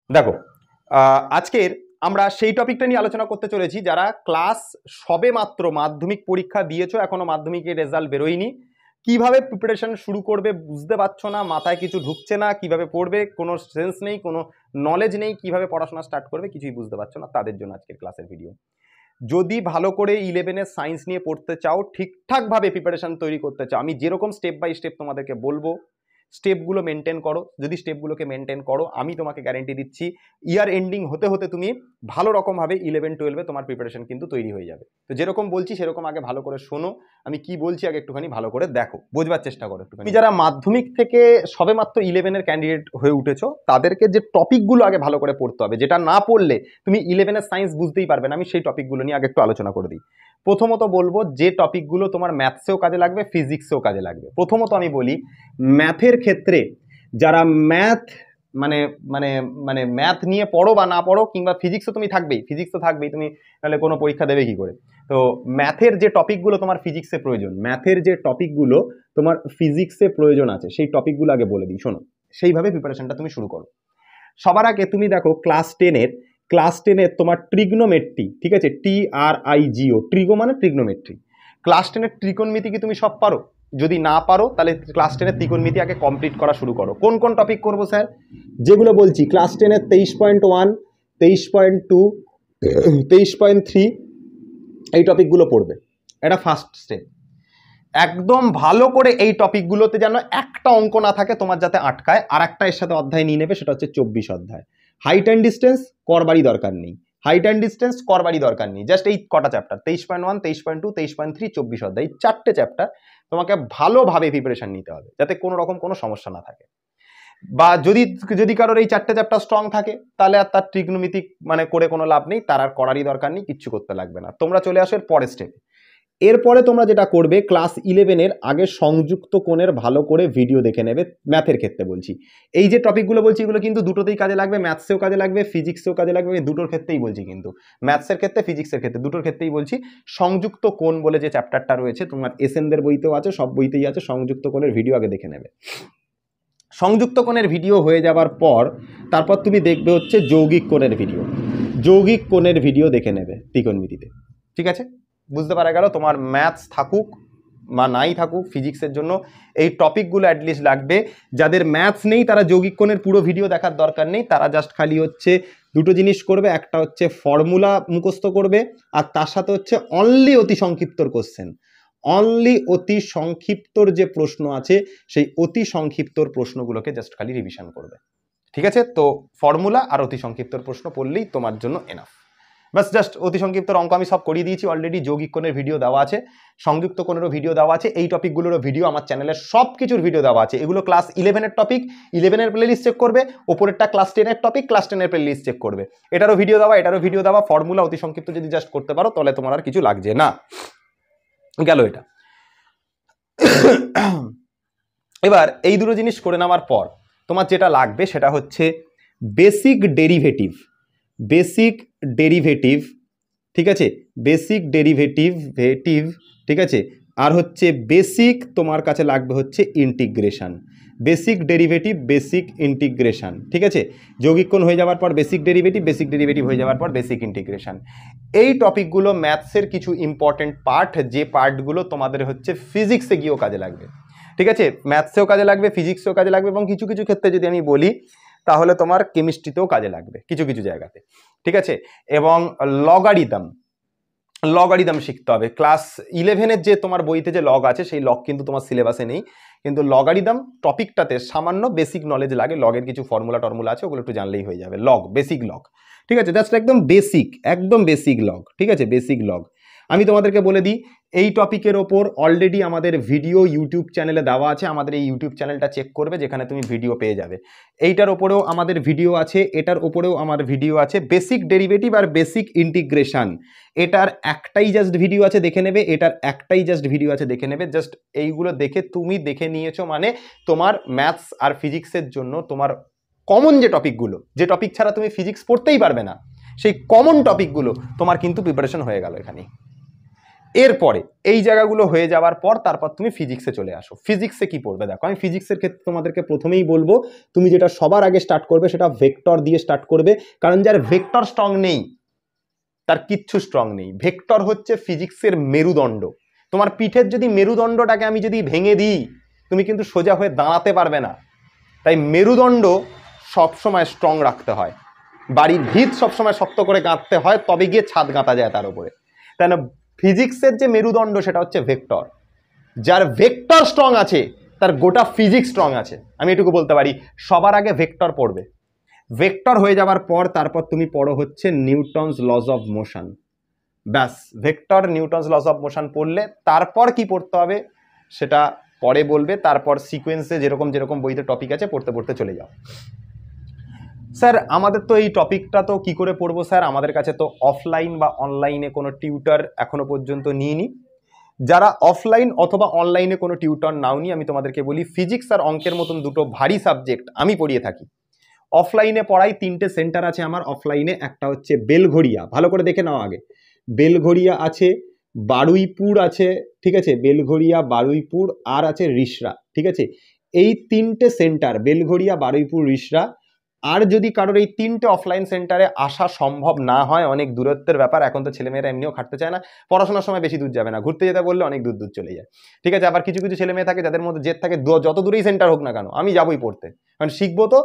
দেখো, আজকের আমরা সেই টপিকটা নিয়ে আলোচনা করতে চলেছি যারা ক্লাস সবে মাত্র মাধ্যমিক পরীক্ষা দিয়েছো, এখনো মাধ্যমিকের রেজাল্ট বেরোয়নি, কিভাবে প্রিপারেশন শুরু করবে বুঝতে পারছো না, মাথায় কিছু ঢুকছে না, কিভাবে পড়বে কোনো সেন্স নেই, কোনো নলেজ নেই, কিভাবে পড়াশোনা স্টার্ট করবে কিছুই বুঝতে পারছো না, তাদের জন্য আজকের ক্লাসের ভিডিও। যদি ভালো করে 11-এর সায়েন্স নিয়ে পড়তে চাও, ঠিকঠাকভাবে প্রিপারেশন তৈরি করতে চাও, আমি যেরকম স্টেপ বাই স্টেপ তোমাদেরকে বলবো স্টেপগুলো মেনটেন করো। যদি স্টেপগুলোকে মেনটেন করো, আমি তোমাকে গ্যারেন্টি দিচ্ছি ইয়ার এন্ডিং হতে হতে তুমি ভালো রকমভাবে 11-12-এ তোমার প্রিপারেশন কিন্তু তৈরি হয়ে যাবে। তো যেরকম বলছি সেরকম আগে ভালো করে শোনো, আমি কি বলছি আগে একটুখানি ভালো করে দেখো, বোঝবার চেষ্টা করো একটুখানি। যারা মাধ্যমিক থেকে সবেমাত্র 11-এর ক্যান্ডিডেট হয়ে উঠেছো, তাদেরকে যে টপিকগুলো আগে ভালো করে পড়তে হবে, যেটা না পড়লে তুমি 11-এর সায়েন্স বুঝতেই পারবে না, আমি সেই টপিকগুলো নিয়ে আগে একটু আলোচনা করে দিই। প্রথমত বলবো যে টপিকগুলো তোমার ম্যাথসেও কাজে লাগবে, ফিজিক্সেও কাজে লাগবে। প্রথমত আমি বলি ম্যাথের ক্ষেত্রে যারা ম্যাথ মানে মানে মানে ম্যাথ নিয়ে পড়ো বা না পড়ো, কিংবা ফিজিক্সও তুমি থাকবেই, ফিজিক্স তো থাকবেই, তুমি তাহলে কোনো পরীক্ষা দেবে কি করে। তো ম্যাথের যে টপিকগুলো তোমার ফিজিক্সে প্রয়োজন, ম্যাথের যে টপিকগুলো তোমার ফিজিক্সে প্রয়োজন আছে, সেই টপিকগুলো আগে বলে দিই, শোনো। সেইভাবে প্রিপারেশনটা তুমি শুরু করো। সবার আগে তুমি দেখো ক্লাস টেনের তোমার ট্রিগনোমেট্রি, ঠিক আছে, TRIGO, ট্রিগো মানে ট্রিগনোমেট্রি। ক্লাস 10-এর ত্রিকোণমিতি কি তুমি সব পারো? যদি না পারো তাহলে ক্লাস 10-এর ত্রিকোণমিতি আগে কমপ্লিট করা শুরু করো। কোন কোন টপিক করবো স্যার? যেগুলো বলছি, ক্লাস 10-এর 23.1, 23.2, 23.3 এই টপিকগুলো পড়বে। এটা ফার্স্ট স্টেপ। একদম ভালো করে এই টপিকগুলোতে যেন একটা অঙ্ক না থাকে তোমার যাতে আটকায়। আর একটা এর সাথে অধ্যায় নিয়ে নেবে, সেটা হচ্ছে 24 অধ্যায়। হাইট অ্যান্ড ডিস্টেন্স করবারই দরকার নেই, জাস্ট এই কটা চ্যাপ্টার 23.1, 23.2, 23.3, 24 অধ্যায়, এই 4টে চ্যাপ্টার তোমাকে ভালোভাবে প্রিপারেশন নিতে হবে যাতে কোনো রকম কোনো সমস্যা না থাকে। বা যদি কারোর এই 4টে চ্যাপ্টার স্ট্রং থাকে, তাহলে আর তার ট্রিগনোমেট্রিক মানে করে কোনো লাভ নেই, তার আর করারই দরকার নেই, কিচ্ছু করতে লাগবে না। তোমরা চলে আসো এর পরের স্টেপে। এরপরে তোমরা যেটা করবে, ক্লাস 11-এর আগে সংযুক্ত কোণের ভালো করে ভিডিও দেখে নেবে। ম্যাথের ক্ষেত্রে বলছি, এই যে টপিকগুলো বলছি এগুলো কিন্তু দুটোতেই কাজে লাগবে, ম্যাথসেও কাজে লাগবে, ফিজিক্সেও কাজে লাগবে, দুটোর ক্ষেত্রেই বলছি, কিন্তু ম্যাথসের ক্ষেত্রে ফিজিক্সের ক্ষেত্রে দুটোর ক্ষেত্রেই বলছি। সংযুক্ত কোণ বলে যে চ্যাপ্টারটা রয়েছে, তোমার এসএনদের বইতেও আছে, সব বইতেই আছে, সংযুক্ত কোণের ভিডিও আগে দেখে নেবে। সংযুক্ত কোণের ভিডিও হয়ে যাওয়ার পর তারপর তুমি দেখবে হচ্ছে যৌগিক কোণের ভিডিও দেখে নেবে ত্রিকোণমিতিতে। ঠিক আছে, বুঝতে পারা গেল। তোমার ম্যাথস থাকুক বা নাই থাকুক, ফিজিক্সের জন্য এই টপিকগুলো অ্যাটলিস্ট লাগবে। যাদের ম্যাথস নেই তারা যৌগিক কোণের পুরো ভিডিও দেখার দরকার নেই, তারা জাস্ট খালি হচ্ছে দুটো জিনিস করবে, একটা হচ্ছে ফর্মুলা মুখস্থ করবে, আর তার সাথে হচ্ছে অনলি অতি সংক্ষিপ্তর যে প্রশ্ন আছে সেই অতি সংক্ষিপ্তর প্রশ্নগুলোকে জাস্ট খালি রিভিশন করবে। ঠিক আছে, তো ফর্মুলা আর অতি সংক্ষিপ্তর প্রশ্ন পড়লেই তোমার জন্য এনাফ। বাস, জাস্ট অতি সংক্ষিপ্তর অঙ্ক আমি সব করিয়ে দিয়েছি অলরেডি। যৌগিক কোণের ভিডিও দেওয়া আছে, সংযুক্ত কোণেরও ভিডিও দেওয়া আছে, এই টপিকগুলোরও ভিডিও আমার চ্যানেলের সব কিছুর ভিডিও দেওয়া আছে। এগুলো ক্লাস 11-এর টপিক, 11-এর প্লেলিস্ট চেক করবে, ওপরেরটা ক্লাস 10-এর টপিক, ক্লাস 10-এর প্লেলিস্ট চেক করবে। এটারও ভিডিও দেওয়া, ফর্মুলা অতি সংক্ষিপ্ত যদি জাস্ট করতে পারো তাহলে তোমার আর কিছু লাগছে না। গেল এটা। এবার এই দুটো জিনিস করে নেওয়ার পর তোমার যেটা লাগবে সেটা হচ্ছে বেসিক ডেরিভেটিভ, ঠিক আছে, ঠিক আছে। আর হচ্ছে বেসিক তোমার কাছে লাগবে হচ্ছে ইন্টিগ্রেশন, বেসিক ইন্টিগ্রেশন, ঠিক আছে। যৌগিক কোণ হয়ে যাওয়ার পর বেসিক ডেরিভেটিভ হয়ে যাওয়ার পর বেসিক ইন্টিগ্রেশন। এই টপিকগুলো ম্যাথসের কিছু ইম্পর্টেন্ট পার্ট, যে পার্টগুলো তোমাদের হচ্ছে ফিজিক্সে গিয়েও কাজে লাগবে। ঠিক আছে, ম্যাথসেও কাজে লাগবে, ফিজিক্সেও কাজে লাগবে, এবং কিছু কিছু ক্ষেত্রে যদি আমি বলি তাহলে তোমার কেমিস্ট্রিতেও কাজে লাগবে কিছু কিছু জায়গাতে। ঠিক আছে, এবং লগারিদম শিখতে হবে। ক্লাস 11-এর যে তোমার বইতে যে লগ আছে সেই লগ কিন্তু তোমার সিলেবাসে নেই, কিন্তু লগারিদম টপিকটাতে সামান্য বেসিক নলেজ লাগে। লগের কিছু ফর্মুলা আছে, ওগুলো একটু জানলেই হয়ে যাবে। বেসিক লগ, ঠিক আছে, জাস্ট একদম বেসিক লগ, ঠিক আছে, বেসিক লগ। আমি তোমাদেরকে বলে দিই, এই টপিকের ওপর অলরেডি আমাদের ভিডিও ইউটিউব চ্যানেলে দেওয়া আছে। আমাদের এই ইউটিউব চ্যানেলটা চেক করবে, যেখানে তুমি ভিডিও পেয়ে যাবে। এইটার ওপরেও আমাদের ভিডিও আছে, এটার ওপরেও আমার ভিডিও আছে। বেসিক ডেরিভেটিভ আর বেসিক ইন্টিগ্রেশন, এটার একটাই জাস্ট ভিডিও আছে, দেখে নেবে। জাস্ট এইগুলো তুমি দেখে নিয়েছো মানে তোমার ম্যাথস আর ফিজিক্সের জন্য তোমার কমন যে টপিক ছাড়া তুমি ফিজিক্স পড়তেই পারবে না, সেই কমন টপিকগুলো তোমার কিন্তু প্রিপারেশন হয়ে গেল এখানে। এরপরে এই জায়গাগুলো হয়ে যাওয়ার পর তারপর তুমি ফিজিক্সে চলে আসো। ফিজিক্সে কি পড়বে দেখো, আমি ফিজিক্সের ক্ষেত্রে তোমাদেরকে প্রথমেই বলবো তুমি যেটা সবার আগে স্টার্ট করবে সেটা ভেক্টর দিয়ে স্টার্ট করবে, কারণ যার ভেক্টর স্ট্রং নেই তার কিচ্ছু স্ট্রং নেই। ভেক্টর হচ্ছে ফিজিক্সের মেরুদণ্ড। তোমার পিঠের যদি মেরুদণ্ডটাকে আমি যদি ভেঙে দিই তুমি কিন্তু সোজা হয়ে দাঁড়াতে পারবে না। তাই মেরুদণ্ড সবসময় স্ট্রং রাখতে হয়, বাড়ির ভিত সবসময় শক্ত করে গাঁথতে হয়, তবে গিয়ে ছাদ গাঁথা যায় তার উপরে। তাই না, ফিজিক্সের যে মেরুদণ্ড সেটা হচ্ছে ভেক্টর। যার ভেক্টর স্ট্রং আছে তার গোটা ফিজিক্স স্ট্রং আছে। আমি এটুকু বলতে পারি সবার আগে ভেক্টর পড়বে। ভেক্টর হয়ে যাওয়ার পর তারপর তুমি পড়ো হচ্ছে নিউটনস লজ অফ মোশন। ব্যাস, vector Newton's lodge of motion পড়লে তারপর কি পড়তে হবে সেটা পরে বলবে। তারপর সিকোয়েন্সে যেরকম যেরকম বইতে টপিক আছে পড়তে পড়তে চলে যাও। স্যার আমাদের তো এই টপিকটা তো কি করে পড়বো স্যার, আমাদের কাছে তো অফলাইন বা অনলাইনে কোনো টিউটর এখনো পর্যন্ত নিইনি। যারা অফলাইন অথবা অনলাইনে কোনো টিউটর নাওনি, আমি তোমাদেরকে বলি ফিজিক্স আর অঙ্কের মতন দুটো ভারী সাবজেক্ট আমি পড়িয়ে থাকি। অফলাইনে পড়াই 3টে সেন্টার আছে আমার অফলাইনে। একটা হচ্ছে বেলঘড়িয়া, ভালো করে দেখে নাও আগে, বেলঘড়িয়া আছে, বারুইপুর আছে, ঠিক আছে, বেলঘড়িয়া বারুইপুর, আর আছে রিষড়া, ঠিক আছে। এই 3টে সেন্টার বেলঘড়িয়া বারুইপুর রিষড়া। আর যদি কারোর এই 3টে অফলাইন সেন্টারে আসা সম্ভব না হয়, অনেক দূরত্বের ব্যাপার, এখন তো ছেলেমেয়েরা এমনিও খাটতে চায় না, পড়াশোনার সময় বেশি দূর যাবে না, ঘুরতে যেতে বললে অনেক দূর দূর চলে যায়, ঠিক আছে। আবার কিছু কিছু ছেলেমেয়ে থাকে যাদের মধ্যে জেদ থাকে যত দূরেই সেন্টার হোক না কেন আমি যাবই পড়তে, কারণ শিখবো তো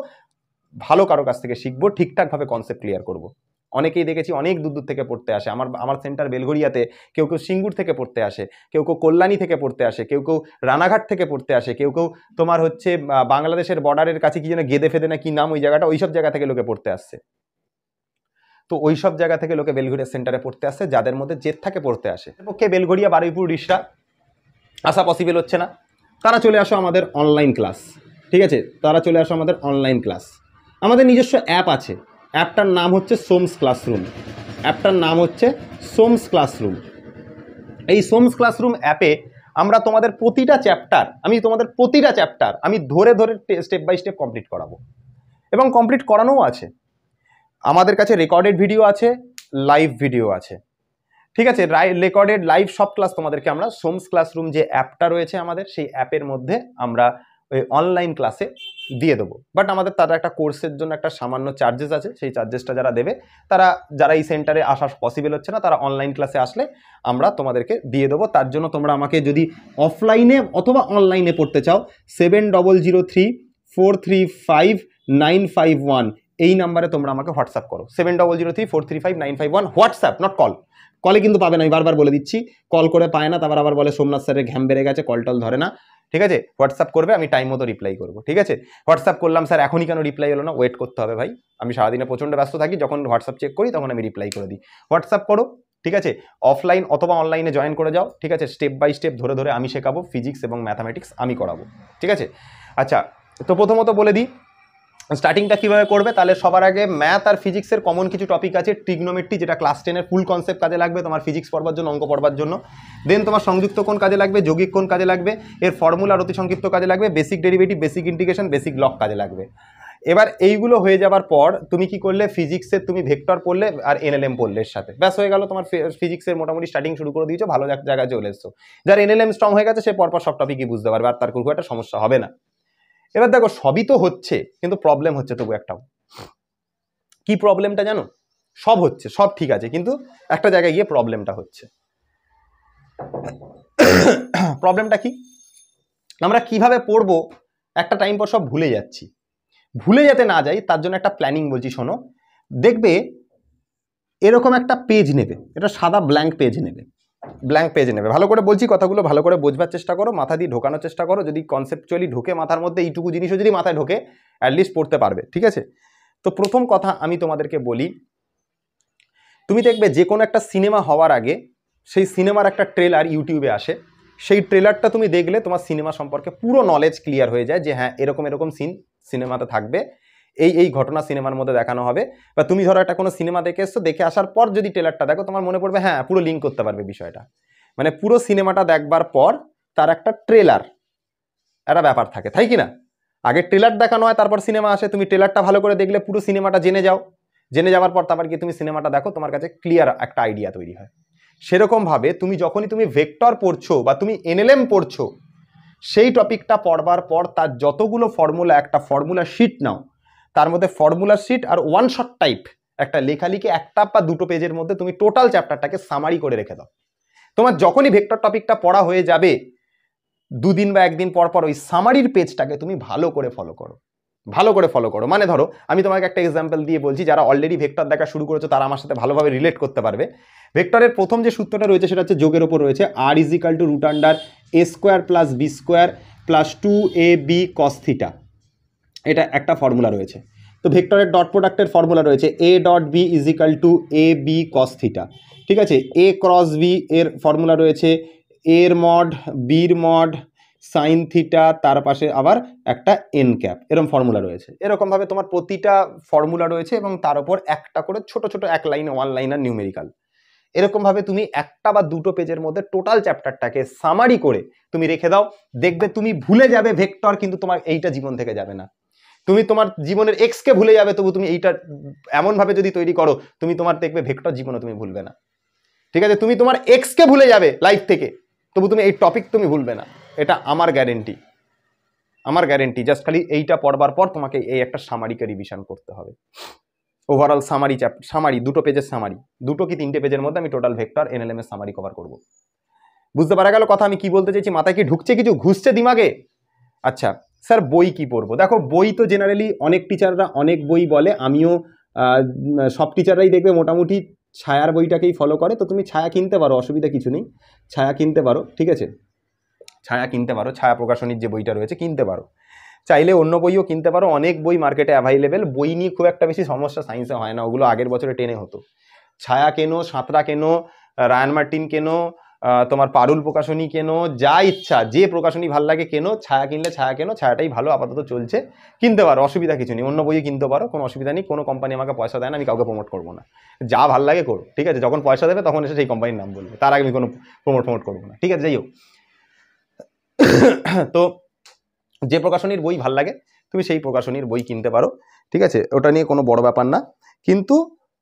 ভালো কারো কাছ থেকে শিখবো, ঠিকঠাকভাবে কনসেপ্ট ক্লিয়ার করব। অনেকেই দেখেছি অনেক দূর দূর থেকে পড়তে আসে। আমার সেন্টার বেলঘড়িয়াতে কেউ কেউ সিঙ্গুর থেকে পড়তে আসে, কেউ কেউ কল্যাণী থেকে পড়তে আসে, কেউ কেউ রানাঘাট থেকে পড়তে আসে, কেউ কেউ তোমার হচ্ছে বাংলাদেশের বর্ডারের কাছে কি যেন গেদে ফেদে না কি নাম ওই জায়গাটা, ওইসব জায়গা থেকে লোকে পড়তে আসছে। তো ওইসব জায়গা থেকে লোকে বেলঘড়িয়া সেন্টারে পড়তে আসছে, যাদের মধ্যে জেদ থাকে পড়তে আসে। পক্ষে বেলঘড়িয়া বারুইপুর রিষড়া আসা পসিবল হচ্ছে না, তারা চলে আসো আমাদের অনলাইন ক্লাস, ঠিক আছে, তারা চলে আসো আমাদের অনলাইন ক্লাস। আমাদের নিজস্ব অ্যাপ আছে, অ্যাপটার নাম হচ্ছে সোমস ক্লাসরুম। অ্যাপটার নাম হচ্ছে সোমস ক্লাসরুম। এই সোমস ক্লাসরুম অ্যাপে আমরা তোমাদের প্রতিটা চ্যাপ্টার আমি ধরে ধরে স্টেপ বাই স্টেপ কমপ্লিট করাবো, এবং কমপ্লিট করানোও আছে। আমাদের কাছে রেকর্ডেড ভিডিও আছে, লাইভ ভিডিও আছে, ঠিক আছে। রেকর্ডেড লাইভ সব ক্লাস তোমাদেরকে আমরা সোমস ক্লাসরুম যে অ্যাপটা রয়েছে আমাদের, সেই অ্যাপের মধ্যে আমরা ওই অনলাইন ক্লাসে দিয়ে দেবো। বাট আমাদের তারা একটা কোর্সের জন্য একটা সামান্য চার্জেস আছে, সেই চার্জেসটা যারা দেবে, যারা এই সেন্টারে আসা পসিবল হচ্ছে না, তারা অনলাইন ক্লাসে আসলে আমরা তোমাদেরকে দিয়ে দেবো। তার জন্য তোমরা আমাকে যদি অফলাইনে অথবা অনলাইনে পড়তে চাও 7003435951 এই নাম্বারে তোমরা আমাকে হোয়াটসঅ্যাপ করো। 7003435951 হোয়াটসঅ্যাপ, নট কল। কলে কিন্তু পাবে না, আমি বারবার বলে দিচ্ছি, কল করে পায় না, তারপর আবার বলে সোমনাথ স্যারের ঘ্যাম বেড়ে গেছে, কল টল ধরে না, ঠিক আছে। হোয়াটসঅ্যাপ করবে, আমি টাইম মতো রিপ্লাই করবো, ঠিক আছে। হোয়াটসঅ্যাপ করলাম স্যার এখনই কেন রিপ্লাই হলো না, ওয়েট করতে হবে ভাই, আমি সারাদিনে প্রচণ্ড ব্যস্ত থাকি, যখন হোয়াটসঅ্যাপ চেক করি তখন আমি রিপ্লাই করে দিই। হোয়াটসঅ্যাপ করো, ঠিক আছে। অফলাইন অথবা অনলাইনে জয়েন করে যাও, ঠিক আছে। স্টেপ বাই স্টেপ ধরে ধরে আমি শেখাবো, ফিজিক্স এবং ম্যাথামেটিক্স আমি করাবো, ঠিক আছে। আচ্ছা, তো প্রথমত বলে দিই স্টার্টিংটা কীভাবে করবে। তাহলে সবার আগে ম্যাথ আর ফিজিক্সের কমন কিছু টপিক আছে। ট্রিগনোমেট্রি, যেটা ক্লাস 10-এর ফুল কনসেপ্ট কাজে লাগবে তোমার ফিজিক্স পড়বার জন্য, অঙ্ক পড়বার জন্য। দেন তোমার সংযুক্ত কোণ কাজে লাগবে, যৌগিক কোণ কাজে লাগবে, এর ফর্মুলা অতি সংক্ষিপ্ত কাজে লাগবে, basic derivative, basic integration, basic log কাজে লাগবে। এবার এইগুলো হয়ে যাবার পর তুমি কি করলে, ফিজিক্সের তুমি ভেক্টর পড়লে আর এনএলএম পড়লে, এর সাথে ব্যাস হয়ে গেল তোমার ফিজিক্সের মোটামুটি স্টার্টিং শুরু করে দিয়েছো, ভালো জায়গায় চলে এসছো। যার এনএলএম স্ট্রং হয়ে গেছে সে পরপর সব টপিকই বুঝতে পারবে, আর তার খুব একটা সমস্যা হবে না। এবার দেখো সবই তো হচ্ছে, কিন্তু প্রবলেম হচ্ছে তবু একটাও। কি প্রবলেমটা জানো? সব হচ্ছে, সব ঠিক আছে, কিন্তু একটা জায়গায় গিয়ে প্রবলেমটা হচ্ছে। প্রবলেমটা কি? আমরা কিভাবে পড়বো একটা টাইম পর সব ভুলে যাচ্ছি। ভুলে যেতে না যাই তার জন্য একটা প্ল্যানিং বলছি, শোনো। দেখবে এরকম একটা পেজ নেবে, এটা সাদা ব্ল্যাঙ্ক পেজ নেবে, ভালো করে বলছি, কথাগুলো ভালো করে বোঝবার চেষ্টা করো, মাথা দিয়ে ঢোকানোর চেষ্টা করো। যদি কনসেপচুয়ালি ঢোকে মাথার মধ্যে, এইটুকু জিনিসও যদি মাথায় ঢোকে, অ্যাটলিস্ট পড়তে পারবে, ঠিক আছে। তো প্রথম কথা আমি তোমাদেরকে বলি, তুমি দেখবে যে কোনো একটা সিনেমা হওয়ার আগে সেই সিনেমার একটা ট্রেলার ইউটিউবে আসে, সেই ট্রেলারটা তুমি দেখলে তোমার সিনেমা সম্পর্কে পুরো নলেজ ক্লিয়ার হয়ে যায়, যে হ্যাঁ এরকম এরকম সিন সিনেমাতে থাকবে, এই ঘটনা সিনেমার মধ্যে দেখানো হবে। বা তুমি ধরো একটা কোনো সিনেমা দেখে এসছো, দেখে আসার পর যদি ট্রেলারটা দেখো তোমার মনে পড়বে, হ্যাঁ পুরো লিঙ্ক করতে পারবে বিষয়টা। মানে পুরো সিনেমাটা দেখবার পর তার একটা ট্রেলার, একটা ব্যাপার থাকে, তাই কি না? আগে ট্রেলার দেখানো হয়, তারপর সিনেমা আসে, তুমি ট্রেলারটা ভালো করে দেখলে পুরো সিনেমাটা জেনে যাও, জেনে যাওয়ার পর তারপর গিয়ে তুমি সিনেমাটা দেখো, তোমার কাছে ক্লিয়ার একটা আইডিয়া তৈরি হয়। সেরকমভাবে তুমি যখনই তুমি ভেক্টর পড়ছো বা তুমি এনএলএম পড়ছো, সেই টপিকটা পড়বার পর তার যতগুলো ফর্মুলা, একটা ফর্মুলা শিট নাও, তার মধ্যে ফর্মুলা শিট আর ওয়ান শট টাইপ একটা লেখালেখি একটা বা দুটো পেজের মধ্যে তুমি টোটাল চ্যাপ্টারটাকে সামারি করে রেখে দাও। তোমার যখনই ভেক্টর টপিকটা পড়া হয়ে যাবে, দুদিন বা একদিন পর পর ওই সামারির পেজটাকে তুমি ভালো করে ফলো করো, ভালো করে ফলো করো। মানে ধরো আমি তোমাকে একটা এক্সাম্পল দিয়ে বলছি, যারা অলরেডি ভেক্টর দেখা শুরু করেছো তারা আমার সাথে ভালোভাবে রিলেট করতে পারবে। ভেক্টরের প্রথম যে সূত্রটা রয়েছে সেটা হচ্ছে যোগের ওপর রয়েছে, আর is equal to root under a square plus b square plus 2ab cos theta, এটা একটা ফর্মুলা রয়েছে। তো ভেক্টরের ডট প্রোডাক্টের ফর্মুলা রয়েছে a dot B is equal to ab cos থিটা, ঠিক আছে। a ক্রস বি এর ফর্মুলা রয়েছে এর মড বির মড সাইন থিটা, তার পাশে আবার একটা এন ক্যাপ, এরকম ফর্মুলা রয়েছে। এরকমভাবে তোমার প্রতিটা ফর্মুলা রয়েছে এবং তার উপর একটা করে ছোট ছোট এক লাইনে ওয়ান লাইনার নিউমেরিক্যাল। এরকমভাবে তুমি একটা বা দুটো পেজের মধ্যে টোটাল চ্যাপ্টারটাকে সামারি করে তুমি রেখে দাও, দেখবে তুমি ভুলে যাবে ভেক্টর, কিন্তু তোমার এইটা জীবন থেকে যাবে না। তুমি তোমার জীবনের এক্সকে ভুলে যাবে, তবু তুমি এইটা এমনভাবে যদি তৈরি করো, তুমি তোমার দেখবে ভেক্টর জীবনে তুমি ভুলবে না, ঠিক আছে। তুমি তোমার এক্সকে ভুলে যাবে লাইফ থেকে, তবু তুমি এই টপিক তুমি ভুলবে না, এটা আমার গ্যারেন্টি, আমার গ্যারেন্টি। জাস্ট খালি এইটা পড়বার পর তোমাকে এই একটা সামারিকে রিভিশন করতে হবে। ওভারঅল সামারি সামারি দুটো পেজের সামারি, দুটো কি তিনটে পেজের মধ্যে আমি টোটাল ভেক্টর এনএলএম এর সামারি কভার করব। বুঝতে পারা গেল কথা আমি কি বলতে চাইছি? মাথায় কি ঢুকছে, কিছু ঘুষছে দিমাগে? আচ্ছা স্যার বই কি পড়বো? দেখো বই তো জেনারেলি অনেক টিচাররা অনেক বই বলে, আমিও সব টিচাররাই দেখবে মোটামুটি ছায়ার বইটাকেই ফলো করে। তো তুমি ছায়া কিনতে পারো, অসুবিধা কিছু নেই, ছায়া কিনতে পারো, ঠিক আছে। ছায়া কিনতে পারো, ছায়া প্রকাশনীর যে বইটা রয়েছে কিনতে পারো, চাইলে অন্য বইও কিনতে পারো। অনেক বই মার্কেটে অ্যাভাইলেবেল, বই নিয়ে খুব একটা বেশি সমস্যা সায়েন্সে হয় না, ওগুলো আগের বছরে টেনে হতো। ছায়া কেনো, সাঁতরা কেনো, রায়ান মার্টিন কেনো, তোমার পারুল প্রকাশনী কেনো, যা ইচ্ছা যে প্রকাশনী ভাল লাগে কেনো, ছায়া কিনলে ছায়া কেনো, ছায়াটাই ভালো আপাতত চলছে, কিনতে পারো, অসুবিধা কিছু নেই। অন্য বইও কিনতে পারো, কোনো অসুবিধা নেই। কোনো কোম্পানি আমাকে পয়সা দেয় না, আমি কাউকে প্রমোট করবো না, যা ভাল লাগে করো, ঠিক আছে। যখন পয়সা দেবে তখন এসে সেই কোম্পানির নাম বলবে, তার আগে আমি কোনো প্রমোট করবো না, ঠিক আছে। যাই হোক, তো যে প্রকাশনীর বই ভাল লাগে তুমি সেই প্রকাশনীর বই কিনতে পারো, ঠিক আছে। ওটা নিয়ে কোনো বড় ব্যাপার না, কিন্তু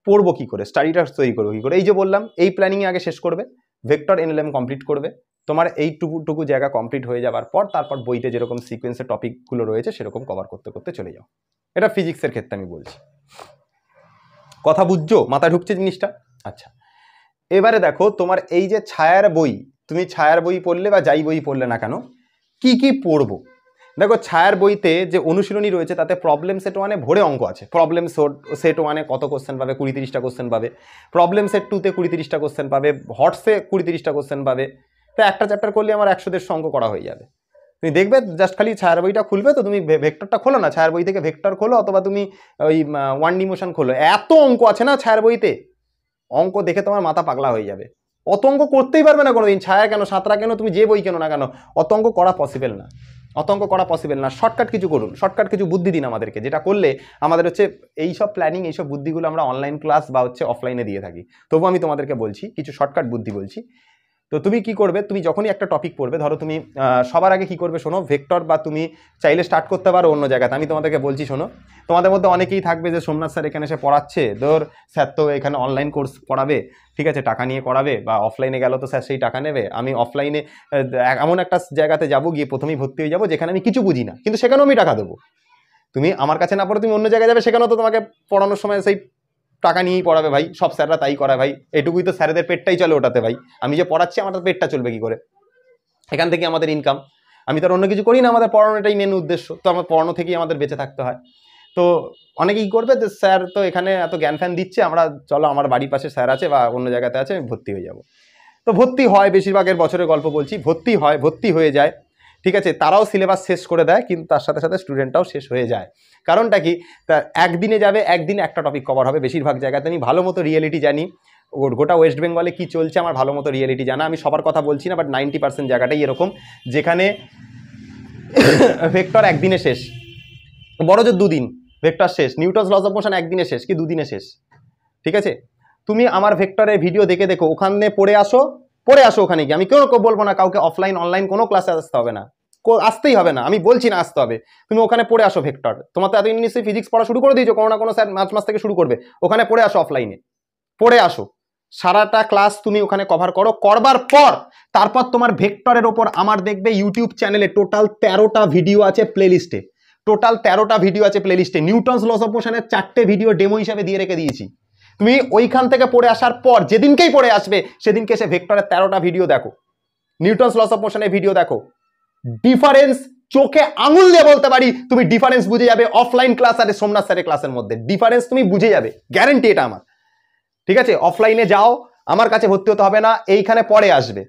পড়বো কি করে, স্টাডিটা তৈরি করবো কি করে, এই যে বললাম এই প্ল্যানিংয়ে আগে শেষ করবে, ভেক্টর এনএলএম কমপ্লিট করবে, তোমার এইটুকু জায়গা কমপ্লিট হয়ে যাওয়ার পর তারপর বইতে যেরকম সিকোয়েন্সের টপিকগুলো রয়েছে সেরকম কভার করতে করতে চলে যাও। এটা ফিজিক্সের ক্ষেত্রে আমি বলছি, কথা বুঝছো, মাথায় ঢুকছে জিনিসটা? আচ্ছা এবারে দেখো তোমার এই যে ছায়ার বই, তুমি ছায়ার বই পড়লে বা যাই বই পড়লে না কেন, কি কি পড়বো? দেখো ছায়ার বইতে যে অনুশীলনী রয়েছে তাতে প্রবলেম সেট ওয়ানে ভরে অঙ্ক আছে। প্রবলেম সেট ওয়ানে কত কোশ্চেন পাবে? 20-30টা কোশ্চেন পাবে। প্রবলেম সেট 2তে 20-30টা কোশ্চেন পাবে। হটসে 20-30টা কোশ্চেন পাবে। তো একটা চ্যাপ্টার করলে আমার 100-150 অঙ্ক করা হয়ে যাবে। তুমি দেখবে জাস্ট খালি ছায়ার বইটা খুলবে, তো তুমি ভেক্টরটা খোলো না, ছায়ার বই থেকে ভেক্টর খোলো, অথবা তুমি ওই 1D মোশন খোলো, এত অঙ্ক আছে না ছায়ার বইতে, অঙ্ক দেখে তোমার মাথা পাগলা হয়ে যাবে। অত অঙ্ক করতেই পারবে না কোনোদিন, ছায়া কেন সাঁতরা কেন তুমি যে বই কেন না কেন, অত অঙ্ক করা পসিবল না, অত অঙ্ক করা পসিবল না। শর্টকাট কিছু করুন, শর্টকাট কিছু বুদ্ধি দিন আমাদেরকে, যেটা করলে আমাদের হচ্ছে এইসব প্ল্যানিং, এইসব বুদ্ধিগুলো আমরা অনলাইন ক্লাস বা হচ্ছে অফলাইনে দিয়ে থাকি। তবু আমি তোমাদেরকে বলছি কিছু শর্টকাট বুদ্ধি বলছি। তো তুমি কি করবে, তুমি যখনই একটা টপিক পড়বে, ধরো তুমি সবার আগে কি করবে শোনো, ভেক্টর বা তুমি চাইলে স্টার্ট করতে পারো অন্য জায়গাতে, আমি তোমাদেরকে বলছি শোনো। তোমাদের মধ্যে অনেকেই থাকবে যে সোমনাথ স্যার এখানে এসে পড়াচ্ছে, ধর স্যার তো এখানে অনলাইন কোর্স পড়াবে, ঠিক আছে, টাকা নিয়ে করাবে, বা অফলাইনে গেল তো স্যার সেই টাকা নেবে, আমি অফলাইনে এমন একটা জায়গাতে যাবো, গিয়ে প্রথমেই ভর্তি হয়ে যাবো যেখানে আমি কিছু বুঝি না, কিন্তু সেখানেও আমি টাকা দেবো। তুমি আমার কাছে না পড়ে তুমি অন্য জায়গায় যাবে, সেখানেও তো তোমাকে পড়ানোর সময় সেই টাকা নিয়েই পড়াবে ভাই, সব স্যাররা তাই করায় ভাই, এটুকুই তো স্যারেদের পেটটাই চলে ওটাতে ভাই, আমি যে পড়াচ্ছি আমার পেটটা চলবে কি করে, এখান থেকে আমাদের ইনকাম, আমি তো আর অন্য কিছু করি না, আমাদের পড়ানোটাই মেন উদ্দেশ্য, তো আমার পড়ানো থেকেই আমাদের বেঁচে থাকতে হয়। তো অনেকেই করবে যে স্যার তো এখানে এত জ্ঞান ফ্যান দিচ্ছে, আমরা চলো আমার বাড়ির পাশে স্যার আছে বা অন্য জায়গাতে আছে, আমি ভর্তি হয়ে যাব। তো ভর্তি হয়, বেশিরভাগের বছরের গল্প বলছি, ভর্তি হয়, ভর্তি হয়ে যায়, ঠিক আছে, তারাও সিলেবাস শেষ করে দেয়, কিন্তু তার সাথে সাথে স্টুডেন্টটাও শেষ হয়ে যায়। কারণটা কি, তা একদিনে যাবে, একদিনে একটা টপিক কভার হবে বেশিরভাগ জায়গাতে। আমি ভালো মতো রিয়েলিটি জানি, গোটা ওয়েস্ট বেঙ্গলে কী চলছে আমার ভালো মতো রিয়েলিটি জানা, আমি সবার কথা বলছি না, বাট 90% জায়গাটাই এরকম যেখানে ভেক্টর একদিনে শেষ, বড় জোর 2 দিন ভেক্টর শেষ, নিউটনস লস অফ মোশন একদিনে শেষ কি 2 দিনে শেষ, ঠিক আছে। তুমি আমার ভেক্টরের ভিডিও দেখে দেখো, ওখানে পড়ে আসো ওখানে গিয়ে, আমি কেউ বলবো না কাউকে অফলাইন অনলাইন কোনো ক্লাসে আসতে হবে না, আসতেই হবে না, আমি বলছি না আসতে হবে, তুমি ওখানে পড়ে আসো ভেক্টর। তোমার তো এতদিন নিশ্চয়ই ফিজিক্স পড়া শুরু করে দিয়েছো, কোনো না কোনো স্যার মার্চ মাস থেকে শুরু করবে, ওখানে পড়ে আসো, অফলাইনে পড়ে আসো, সারাটা ক্লাস তুমি ওখানে কভার করো, করবার পর তারপর তোমার ভেক্টরের ওপর আমার দেখবে ইউটিউব চ্যানেলে টোটাল 13টা ভিডিও আছে প্লেলিস্টে, টোটাল 13টা ভিডিও আছে প্লেলিস্টে। নিউটনস লস অফ মোশনের 4টে ভিডিও ডেমো হিসাবে দিয়ে রেখে দিয়েছি। তুমি ওইখান থেকে পড়ে আসার পর যেদিনকেই পড়ে আসবে সেদিনকে এসে ভেক্টরের 13টা ভিডিও দেখো, নিউটনস লস অফ মোশনের ভিডিও দেখো। ডিফারেন্স চোখে আঙুল দিয়ে বলতে পারি, তুমি ডিফারেন্স বুঝে যাবে অফলাইন ক্লাস আর সোমনাথ স্যারের ক্লাসের মধ্যে। ডিফারেন্স তুমি বুঝে যাবে, গ্যারেন্টি এটা আমার। ঠিক আছে, অফলাইনে যাও, আমার কাছে ভর্তি হতে হবে না, এইখানে পরে আসবে।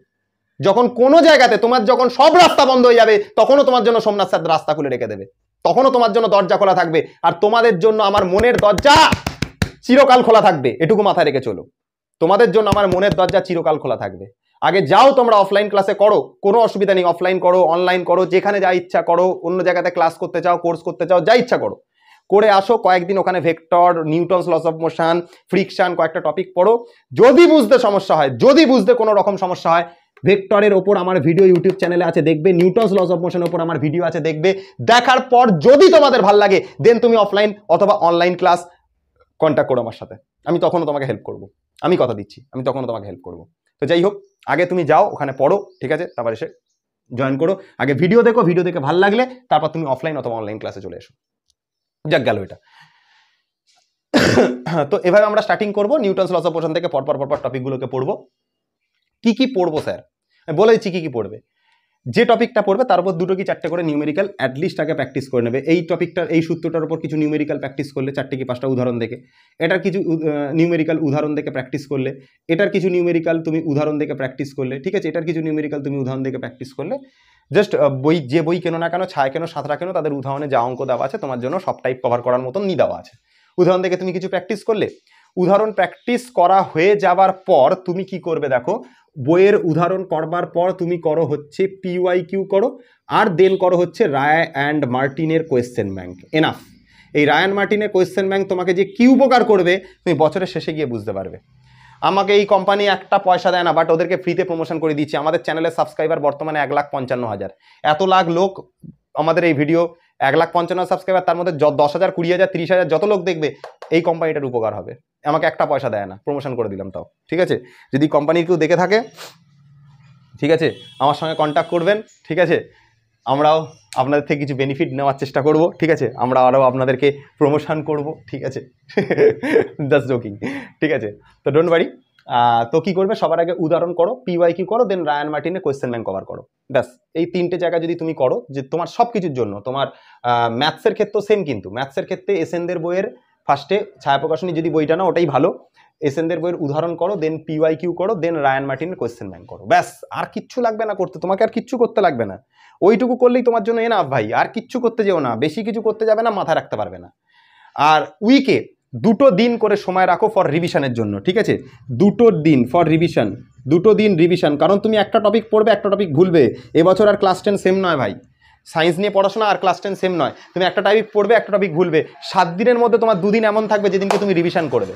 যখন কোনো জায়গাতে তোমার যখন সব রাস্তা বন্ধ হয়ে যাবে তখনও তোমার জন্য সোমনাথ স্যার রাস্তা খুলে রেখে দেবে, তখনও তোমার জন্য দরজা খোলা থাকবে। আর তোমাদের জন্য আমার মনের দরজা চিরকাল খোলা থাকবে, এটুকু মাথায় রেখে চলো। তোমাদের জন্য আমার মনের দরজা চিরকাল খোলা থাকবে। আগে যাও তোমরা অফলাইন ক্লাসে করো, কোনো অসুবিধা নেই, অফলাইন করো, অনলাইন করো, যেখানে যা ইচ্ছা করো, অন্য জায়গাতে ক্লাস করতে চাও, কোর্স করতে চাও, যা ইচ্ছা করো, করে আসো। কয়েকদিন ওখানে vector, Newton's laws of motion, friction, কয়েকটা টপিক পড়ো। যদি বুঝতে সমস্যা হয়, যদি বুঝতে কোনো রকম সমস্যা হয়, ভেক্টরের ওপর আমার ভিডিও ইউটিউব চ্যানেলে আছে দেখবে, নিউটনস লস অফ মোশনের ওপর আমার ভিডিও আছে দেখবে। দেখার পর যদি তোমাদের ভালো লাগে দেন তুমি অফলাইন অথবা অনলাইন ক্লাস কন্ট্যাক্ট করো আমার সাথে, আমি তখনও তোমাকে হেল্প করবো, আমি কথা দিচ্ছি, আমি তখনও তোমাকে হেল্প করবো। তো যাই হোক, আগে তুমি যাও ওখানে পড়ো, ঠিক আছে, তারপর এসে জয়েন করো। আগে ভিডিও দেখো, ভিডিও দেখে ভালো লাগলে তারপর তুমি অফলাইন অথবা অনলাইন ক্লাসে চলে এসো। যাক গেল এটা। তো এভাবে আমরা স্টার্টিং করবো, নিউটনস লস অফ মোশন থেকে পরপর টপিকগুলোকে পড়বো। কি কি পড়বো স্যার বলে দিচ্ছি, কি কি পড়বে। যে টপিকটা পড়বে তার উপর 2 কি 4টে করে নিউমেরিক্যাল অ্যাটলিস্ট আগে প্র্যাকটিস করে নেবে। এই টপিকটার, এই সূত্রটার উপর কিছু নিউমেরিক্যাল প্র্যাকটিস করলে, 4টে কি 5টা উদাহরণ দেখে, এটার কিছু নিউমেরিক্যাল উদাহরণ দেখে প্র্যাকটিস করলে, এটার কিছু নিউমেরিক্যাল তুমি উদাহরণ দেখে প্র্যাকটিস করলে, ঠিক আছে, এটার কিছু নিউমেরিক্যাল তুমি উদাহরণ দেখে প্র্যাকটিস করলে। জাস্ট বই, যে বই কেনো না কেন, ছায় কেন, সাঁতরা কেন, তাদের উদাহরণে যা অঙ্ক দেওয়া আছে তোমার জন্য সব টাইপ কভার করার মতন নিয়ে দেওয়া আছে। উদাহরণ দেখে তুমি কিছু প্র্যাকটিস করলে, উদাহরণ প্র্যাকটিস করা হয়ে যাবার পর তুমি কি করবে দেখো, বইয়ের উদাহরণ করবার পর তুমি করো হচ্ছে PYQ করো, আর দেন করো হচ্ছে রায় অ্যান্ড মার্টিনের কোয়েশ্চেন ব্যাংক। এনাফ। এই রায় অ্যান্ড মার্টিনের কোয়েশ্চেন ব্যাংক তোমাকে যে কি উপকার করবে তুমি বছরের শেষে গিয়ে বুঝতে পারবে। আমাকে এই কোম্পানি একটা পয়সা দেয় না, বাট ওদেরকে ফ্রিতে প্রমোশন করে দিচ্ছি। আমাদের চ্যানেলের সাবস্ক্রাইবার বর্তমানে 1,55,000। এত লাখ লোক আমাদের এই ভিডিও, 1,55,000 সাবস্ক্রাইবার, তার মধ্যে 10,000, 20,000, 30,000 যত লোক দেখবে এই কোম্পানিটার উপকার হবে। আমাকে একটা পয়সা দেয় না, প্রমোশন করে দিলাম তাও। ঠিক আছে, যদি কোম্পানির কেউ দেখে থাকে, ঠিক আছে, আমার সঙ্গে কন্ট্যাক্ট করবেন। ঠিক আছে, আমরাও আপনাদের থেকে কিছু বেনিফিট নেওয়ার চেষ্টা করব। ঠিক আছে, আমরা আরও আপনাদেরকে প্রমোশন করব। ঠিক আছে, জাস্ট জোকিং। ঠিক আছে, তো ডোন্ট ওয়ারি। তো কি করবে, সবার আগে উদাহরণ করো, PYQ করো, দেন রায় অ্যান্ড মার্টিনের কোয়েশ্চেন ব্যাংক কভার করো। ব্যাস, এই 3টে জায়গা যদি তুমি করো, যে তোমার সব কিছুর জন্য, তোমার ম্যাথসের ক্ষেত্রেও সেম, কিন্তু ম্যাথসের ক্ষেত্রে এসএনদের বইয়ের ফার্স্টে ছায়া প্রকাশনী যদি বইটা না, ওটাই ভালো। এসএনদের বইয়ের উদাহরণ করো, দেন PYQ করো, দেন রায় অ্যান্ড মার্টিনের কোয়েশ্চেন ব্যাংক করো। ব্যাস, আর কিচ্ছু লাগবে না করতে, তোমাকে আর কিচ্ছু করতে লাগবে না। ওইটুকু করলেই তোমার জন্য এনাফ ভাই, আর কিচ্ছু করতে যেও না, বেশি কিছু করতে যাবে না, মাথায় রাখতে পারবে না। আর উইকে 2 দিন করে সময় রাখো ফর রিভিশনের জন্য। ঠিক আছে, 2 দিন ফর রিভিশন, 2 দিন রিভিশন। কারণ তুমি একটা টপিক পড়বে, একটা টপিক ভুলবে। এবছর আর ক্লাস 10 সেম নয় ভাই, সায়েন্স নিয়ে পড়াশোনা আর ক্লাস 10 সেম নয়। তুমি একটা টপিক পড়বে, একটা টপিক ভুলবে। 7 দিনের মধ্যে তোমার 2 দিন এমন থাকবে যেদিনকে তুমি রিভিশন করবে।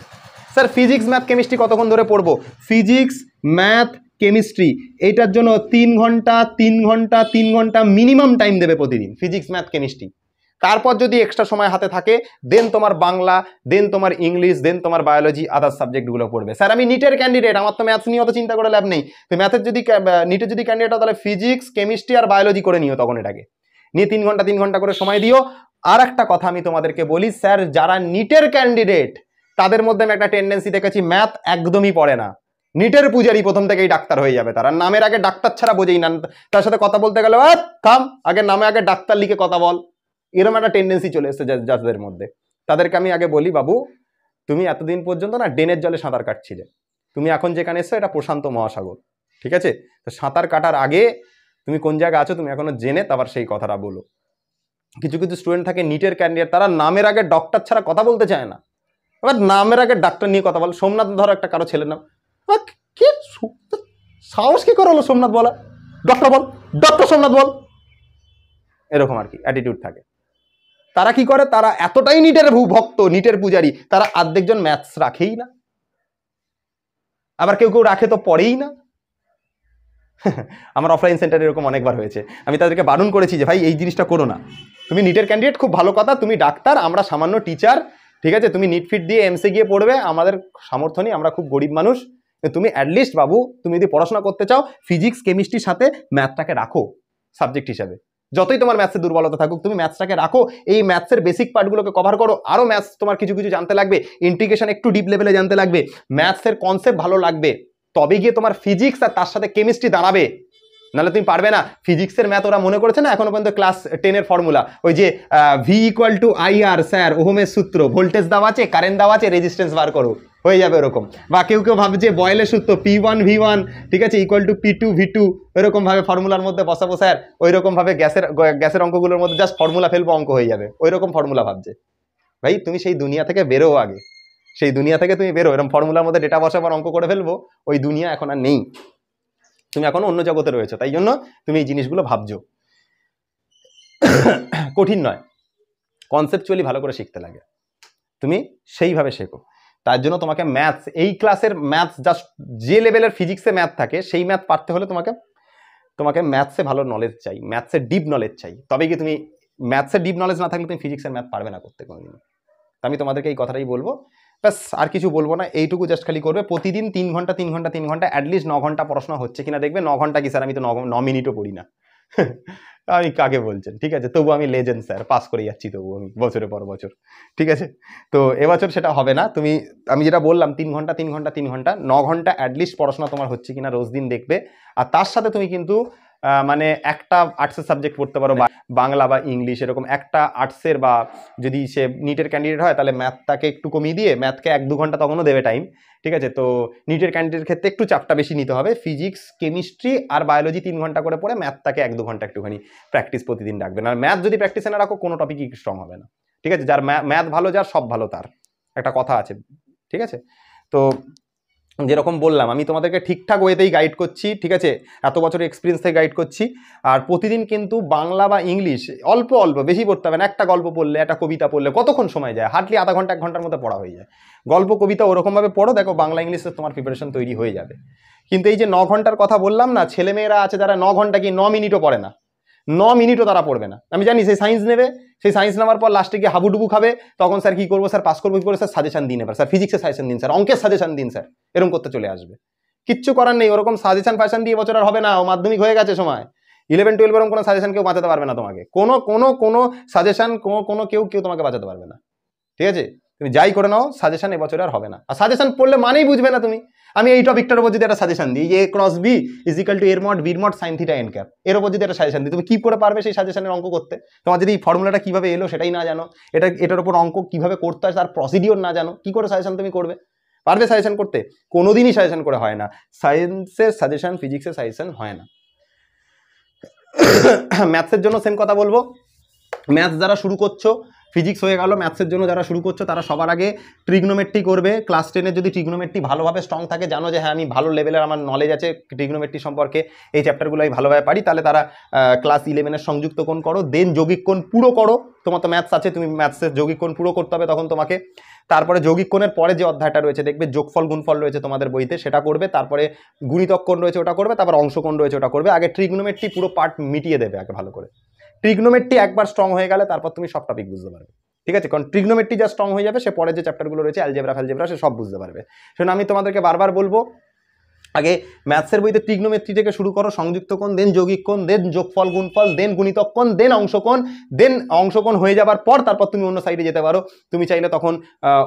স্যার ফিজিক্স, ম্যাথ, কেমিস্ট্রি কতক্ষণ ধরে পড়বো? ফিজিক্স, ম্যাথ, কেমিস্ট্রি এইটার জন্য 3 ঘন্টা 3 ঘন্টা 3 ঘন্টা মিনিমাম টাইম দেবে প্রতিদিন, ফিজিক্স, ম্যাথ, কেমিস্ট্রি। তারপর যদি এক্সট্রা সময় হাতে থাকে দেন তোমার বাংলা, দেন তোমার ইংলিশ, দেন তোমার বায়োলজি, আদার্স সাবজেক্টগুলো পড়বে। স্যার আমি নিটের ক্যান্ডিডেট, আমার তো ম্যাথস নিয়ে অত চিন্তা করে লাভ নেই। তো ম্যাথের যদি, নিটের যদি ক্যান্ডিডেট হয় তাহলে ফিজিক্স, কেমিস্ট্রি আর বায়োলজি করে নিও তখন, এটাকে নিয়ে 3 ঘন্টা 3 ঘন্টা করে সময় দিও। আর একটা কথা আমি তোমাদেরকে বলি, স্যার যারা নিটের ক্যান্ডিডেট তাদের মধ্যে আমি একটা টেন্ডেন্সি দেখেছি, ম্যাথ একদমই পড়ে না। নিটের পূজারি প্রথম থেকেই ডাক্তার হয়ে যাবে তারা, নামের আগে ডাক্তার ছাড়া বোঝেই না। তার সাথে কথা বলতে গেলে থাম, আগে নামে আগে ডাক্তার লিখে কথা বল, এরকম একটা টেন্ডেন্সি চলে এসেছে যাদের মধ্যে। তাদেরকে আমি আগে বলি, বাবু তুমি এতদিন পর্যন্ত না ড্রেনের জলে সাঁতার কাটছিলে, তুমি এখন যেখানে এসছো এটা প্রশান্ত মহাসাগর। ঠিক আছে, তো সাঁতার কাটার আগে তুমি কোন জায়গায় আছো তুমি এখনো জেনে তারপর সেই কথাটা বলো। কিছু কিছু স্টুডেন্ট থাকে নিটের ক্যান্ডিডেট, তারা নামের আগে ডক্টর ছাড়া কথা বলতে চায় না। এবার নামের আগে ডাক্তার নিয়ে কথা বল। সোমনাথ ধরো একটা কারো ছেলের নাম, কি সাহস কি করে হলো সোমনাথ বলা, ডক্টর বল, ডক্টর সোমনাথ বল, এরকম আর কি অ্যাটিটিউড থাকে। তারা কি করে, তারা এতটাই নিটের ভক্ত, নিটের পূজারি, তারা অর্ধেকজন ম্যাথস রাখেই না, আবার কেউ কেউ রাখে তো পড়েই না। আমার অফলাইন সেন্টারে এরকম অনেকবার হয়েছে, আমি তাদেরকে বারণ করেছি যে ভাই এই জিনিসটা করো না। তুমি নিটের ক্যান্ডিডেট খুব ভালো কথা, তুমি ডাক্তার, আমরা সামান্য টিচার। ঠিক আছে, তুমি নিট ফিট দিয়ে এমসে গিয়ে পড়বে, আমাদের সামর্থ্য নেই, আমরা খুব গরিব মানুষ, তুমি অ্যাটলিস্ট বাবু তুমি যদি পড়াশোনা করতে চাও ফিজিক্স কেমিস্ট্রির সাথে ম্যাথটাকে রাখো সাবজেক্ট হিসাবে। যতই তোমার ম্যাথসের দুর্বলতা থাকুক তুমি ম্যাথসটাকে রাখো, এই ম্যাথসের বেসিক পার্টগুলোকে কভার করো। আরও ম্যাথস তোমার কিছু কিছু জানতে লাগবে, ইন্টিগ্রেশন একটু ডিপ লেভেলে জানতে লাগবে, ম্যাথসের কনসেপ্ট ভালো লাগবে, তবে গিয়ে তোমার ফিজিক্স আর তার সাথে কেমিস্ট্রি দাঁড়াবে, নাহলে তুমি পারবে না। ফিজিক্সের ম্যাথ ওরা মনে করেছে না এখনো পর্যন্ত ক্লাস 10-এর ফর্মুলা, ওই যে V equal to IR, sir ওহমের সূত্র, ভোল্টেজ দেওয়া আছে, কারেন্ট দেওয়া আছে, রেজিস্ট্যান্স বার করো, হয়ে যাবে ওরকম। বা কেউ কেউ ভাবছে বয়েলের সূত্র P1 V1 ঠিক আছে ইকুয়াল টু P2 V2, ওইরকম ভাবে ফর্মুলার মধ্যে বসাবো স্যার, ওইরকম ভাবে গ্যাসের অঙ্কগুলোর মধ্যে জাস্ট ফর্মুলা ফেলবো অঙ্ক হয়ে যাবে, ওইরকম ফর্মুলা ভাবছে। ভাই তুমি সেই দুনিয়া থেকে বেরো আগে, সেই দুনিয়া থেকে তুমি বেরো, এরকম ফর্মুলার মধ্যে ডেটা বসাবার অঙ্ক করে ফেলবো, ওই দুনিয়া এখন আর নেই, তুমি এখন অন্য জগতে রয়েছো, তাই জন্য তুমি এই জিনিসগুলো ভাবছো। কঠিন নয়, কনসেপচুয়ালি ভালো করে শিখতে লাগে, তুমি সেইভাবে শেখো। তার জন্য তোমাকে ম্যাথস, এই ক্লাসের ম্যাথস জাস্ট যে লেভেলের ফিজিক্সে ম্যাথ থাকে সেই ম্যাথ পারতে হলে তোমাকে ম্যাথসে ভালো নলেজ চাই, ম্যাথসের ডিপ নলেজ চাই, তবে কি তুমি ম্যাথসের ডিপ নলেজ না থাকলে তুমি ফিজিক্সের ম্যাথ পারবে না করতে কোনোদিন। আমি তোমাদেরকে এই কথাটাই বলবো, ব্যাস আর কিছু বলবো না, এইটুকু জাস্ট খালি করবে প্রতিদিন 3 ঘন্টা 3 ঘন্টা 3 ঘন্টা অ্যাটলিস্ট 9 ঘন্টা পড়াশোনা হচ্ছে কিনা দেখবে। 9 ঘন্টা কি স্যার, আমি তো 9 মিনিটও পড়ি না। আমি কাকে বলছেন, ঠিক আছে, তবু আমি লেজেন্ড স্যার, পাস করে যাচ্ছি তবু আমি বছরের পর বছর, ঠিক আছে। তো এবছর সেটা হবে না, আমি যেটা বললাম 3 ঘন্টা 3 ঘন্টা 3 ঘন্টা 9 ঘন্টা অ্যাটলিস্ট পড়াশোনা তোমার হচ্ছে কিনা রোজ দিন দেখবে। আর তার সাথে তুমি কিন্তু মানে একটা আর্টসের সাবজেক্ট পড়তে পারো, বাংলা বা ইংলিশ, এরকম একটা আর্টসের, বা যদি সে নিটের ক্যান্ডিডেট হয় তাহলে ম্যাথটাকে একটু কমিয়ে দিয়ে ম্যাথকে 1-2 ঘন্টা তখনও দেবে টাইম, ঠিক আছে। তো নিটের ক্যান্ডিডেটের ক্ষেত্রে একটু চাপটা বেশি নিতে হবে, ফিজিক্স কেমিস্ট্রি আর বায়োলজি 3 ঘন্টা করে পড়ে ম্যাথটাকে 1-2 ঘন্টা একটুখানি প্র্যাকটিস প্রতিদিন রাখবে। আর ম্যাথ যদি প্র্যাকটিসে না রাখো কোনো টপিকই স্ট্রং হবে না, ঠিক আছে। যার ম্যাথ ভালো, যার সব ভালো, তার একটা কথা আছে, ঠিক আছে। তো যেরকম বললাম আমি তোমাদেরকে ঠিকঠাক ওয়েতেই গাইড করছি, ঠিক আছে, এত বছরের এক্সপিরিয়েন্স থেকে গাইড করছি। আর প্রতিদিন কিন্তু বাংলা বা ইংলিশ অল্প অল্প, বেশি পড়তে হবে না, একটা গল্প পড়লে, একটা কবিতা পড়লে কতক্ষণ সময় যায়, হার্ডলি আধা ঘন্টা 1 ঘন্টার মধ্যে পড়া হয়ে যায়। গল্প কবিতা ওরকমভাবে পড়ো, দেখো বাংলা ইংলিশে তোমার প্রিপারেশন তৈরি হয়ে যাবে। কিন্তু এই যে 9 ঘন্টার কথা বললাম না, ছেলেমেয়েরা আছে যারা 9 ঘন্টা কি 9 মিনিটও পড়ে না, 9 মিনিটও তারা পড়বে না। আমি জানি সেই সায়েন্স নেবে, সেই সায়েন্স নেওয়ার পর লাস্টে গিয়ে হাবুডুবু খাবে, তখন স্যার কি করবো স্যার, পাস করবো কি করে স্যার, সাজেশন দিন, এবার স্যার ফিজিক্সের সাজেশন দিন, স্যার অঙ্কের সাজেশন দিন স্যার, এরকম করতে চলে আসবে। কিচ্ছু করার নেই, ওরকম সাজেশন ফাজেশন দিয়ে বছর আর হবে না, ও মাধ্যমিক হয়ে গেছে সময়। 11-12 এরকম কোনো সাজেশন কেউ বাঁচাতে পারবে না তোমাকে, কোনো সাজেশন কেউ তোমাকে বাঁচাতে পারবে না, ঠিক আছে। তুমি যাই করে নাও, সাজেশন এবছর আর হবে না। আর সাজেশন পড়লে মানেই বুঝবে না তুমি। আমি এই টপিকটার উপর যদি একটা সাজেশন দিই, যে A × B = এর মড বির মড sin θ n cap, এর উপর যদি একটা সাজেশন দিই, তুমি কি করে পারবে সেই সাজেশনের অঙ্ক করতে? তোমার যদি ফর্মুলাটা কিভাবে এলো সেটাই না জানো, এটার উপর অঙ্ক কিভাবে করতে হয় তার প্রসিডিওর না জানো, কি করে সাজেশন তুমি করবে? পারবে সাজেশন করতে? কোনোদিনই সাজেশন করে হয় না। সায়েন্সের সাজেশন ফিজিক্সের সাজেশন হয় না। ম্যাথসের জন্য সেম কথা বলবো, ম্যাথস যারা শুরু করছো, ফিজিক্স হয়ে গেল, ম্যাথসের জন্য যারা শুরু করছো তারা সবার আগে ট্রিগনোমেট্রি করবে। ক্লাস 10-এর যদি ট্রিগনোমেট্রি ভালোভাবে স্ট্রং থাকে, জানো যে হ্যাঁ আমি ভালো লেভেলের আমার নলেজ আছে ট্রিগনোমেট্রি সম্পর্কে, এই চ্যাপ্টারগুলো আমি ভালোভাবে পারি, তাহলে তারা ক্লাস 11-এর সংযুক্ত কোণ করো, দেন যৌগিক কোণ পুরো করো। তোমার তো ম্যাথস আছে, তুমি ম্যাথসের যৌগিক কোণ পুরো করতে হবে তখন তোমাকে। তারপরে যৌগিক কোণের পরে যে অধ্যায়টা রয়েছে দেখবে যোগফল গুণফল রয়েছে তোমাদের বইতে, সেটা করবে। তারপরে গুণিতক কোণ রয়েছে ওটা করবে, তারপর অংশ কোণ রয়েছে ওটা করবে। আগে ট্রিগনোমেট্রি পুরো পার্ট মিটিয়ে দেবে আগে ভালো করে। ট্রিগনোমেট্রি একবার স্ট্রং হয়ে গেলে তারপর তুমি সব টপিক বুঝতে পারবে, ঠিক আছে। কারণ ট্রিগনোমেট্রি যা স্ট্রং হয়ে যাবে, সে পরে যে চ্যাপ্টারগুলো রয়েছে অ্যালজেব্রা ফ্যালজেব্রা সে সব বুঝতে পারবে। সেজন্য আমি তোমাদেরকে বারবার বলবো, আগে ম্যাথসের বইতে ট্রিগনোমেট্রি থেকে শুরু করো, সংযুক্ত কোণ, দেন যৌগিক কোণ, দেন যোগফল গুণফল, দেন গুণিতক কোণ, দেন অংশ কোণ হয়ে যাবার পর তারপর তুমি অন্য সাইডে যেতে পারো। তুমি চাইলে তখন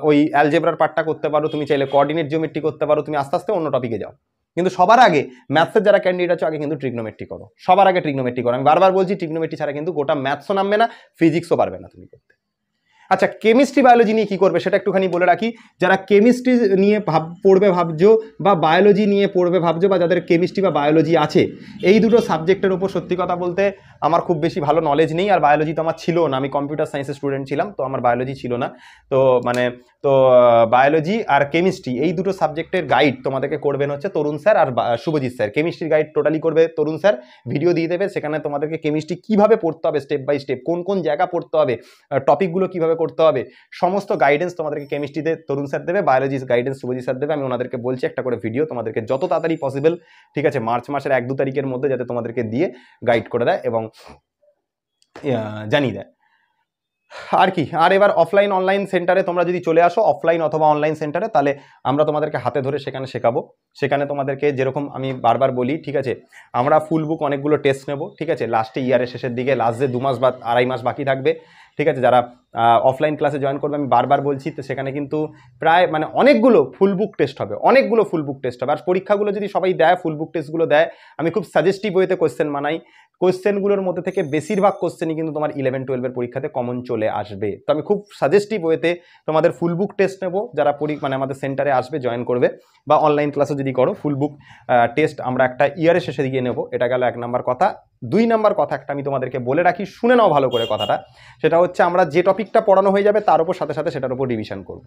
ওই অ্যালজেব্রার পার্টটা করতে পারো, তুমি চাইলে কোঅর্ডিনেট জিওমেট্রি করতে পারো, তুমি আস্তে আস্তে অন্য টপিকে যাও। কিন্তু সবার আগে ম্যাথসের যারা ক্যান্ডিডেট আছো আগে কিন্তু ট্রিগনোমেট্রি করো, সবার আগে ট্রিগনোমেট্রি করো। আমি বারবার বলছি ট্রিগনোমেট্রি ছাড়া কিন্তু গোটা ম্যাথসও নামবে না, ফিজিক্সও পারবে না তুমি করতে। আচ্ছা, কেমিস্ট্রি বায়োলজি নিয়ে কি করবে সেটা একটুখানি বলে রাখি। যারা কেমিস্ট্রি নিয়ে পড়বে ভাবছো, বা বায়োলজি নিয়ে পড়বে ভাবছো, বা যাদের কেমিস্ট্রি বা বায়োলজি আছে, এই দুটো সাবজেক্টের উপর সত্যি কথা বলতে আমার খুব বেশি ভালো নলেজ নেই। আর বায়োলজি তো আমার ছিল না, আমি কম্পিউটার সায়েন্সের স্টুডেন্ট ছিলাম, তো আমার বায়োলজি ছিল না। তো বায়োলজি আর কেমিস্ট্রি এই দুটো সাবজেক্টের গাইড তোমাদেরকে করবেন হচ্ছে তরুণ স্যার আর শুভজিৎ স্যার। কেমিস্ট্রির গাইড টোটালি করবে তরুণ স্যার, ভিডিও দিয়ে দেবে, সেখানে তোমাদেরকে কেমিস্ট্রি কিভাবে পড়তে হবে স্টেপ বাই স্টেপ, কোন কোন জায়গা পড়তে হবে, টপিকগুলো কিভাবে করতে হবে, সমস্ত গাইডেন্স তোমাদেরকে কেমিস্ট্রিতে তরুণ স্যার দেবে, বায়োলজির গাইডেন্স শুভজিৎ স্যার দেবে। আমি ওনাদেরকে বলছি একটা করে ভিডিও তোমাদেরকে যত তাড়াতাড়ি পসিবল, ঠিক আছে, মার্চ মাসের 1-2 তারিখের মধ্যে যাতে তোমাদেরকে দিয়ে গাইড করে দেয় এবং জানিয়ে দেয়। আর কি, আর এবার অফলাইন অনলাইন সেন্টারে তোমরা যদি চলে আসো, অফলাইন অথবা অনলাইন সেন্টারে, তাহলে আমরা তোমাদেরকে হাতে ধরে সেখানে শেখাবো। সেখানে তোমাদেরকে যেরকম আমি বারবার বলি, ঠিক আছে, আমরা ফুল বুক অনেকগুলো টেস্ট নেব, ঠিক আছে, লাস্টে ইয়ারের শেষের দিকে, লাস্ট যে 2 মাস বা 2.5 মাস বাকি থাকবে, ঠিক আছে, যারা অফলাইন ক্লাসে জয়েন করবে, আমি বারবার বলছি, তো সেখানে কিন্তু প্রায় মানে অনেকগুলো ফুল বুক টেস্ট হবে, অনেকগুলো ফুল বুক টেস্ট হবে। আর পরীক্ষাগুলো যদি সবাই দেয়, ফুল বুক টেস্টগুলো দেয়, আমি খুব সাজেস্টিভ ওয়েতে কোয়েশ্চেন বানাই। কোয়েশ্চেনগুলোর মধ্যে থেকে বেশিরভাগ কোয়েশ্চেনই কিন্তু তোমার 11-12 পরীক্ষাতে কমন চলে আসবে। তো আমি খুব সাজেস্টিভ ওয়েতে তোমাদের ফুল বুক টেস্ট নেব, যারা মানে আমাদের সেন্টারে আসবে, জয়েন করবে, বা অনলাইন ক্লাসে যদি করো, ফুল বুক টেস্ট আমরা একটা ইয়ারের শেষে দিয়ে নেব। এটা গেল 1 নাম্বার কথা। 2 নাম্বার কথা একটা আমি তোমাদেরকে বলে রাখি, শুনে নাও ভালো করে কথাটা। সেটা হচ্ছে, আমরা যে টপিকটা পড়ানো হয়ে যাবে তার উপর সাথে সাথে সেটার উপর রিভিশন করব।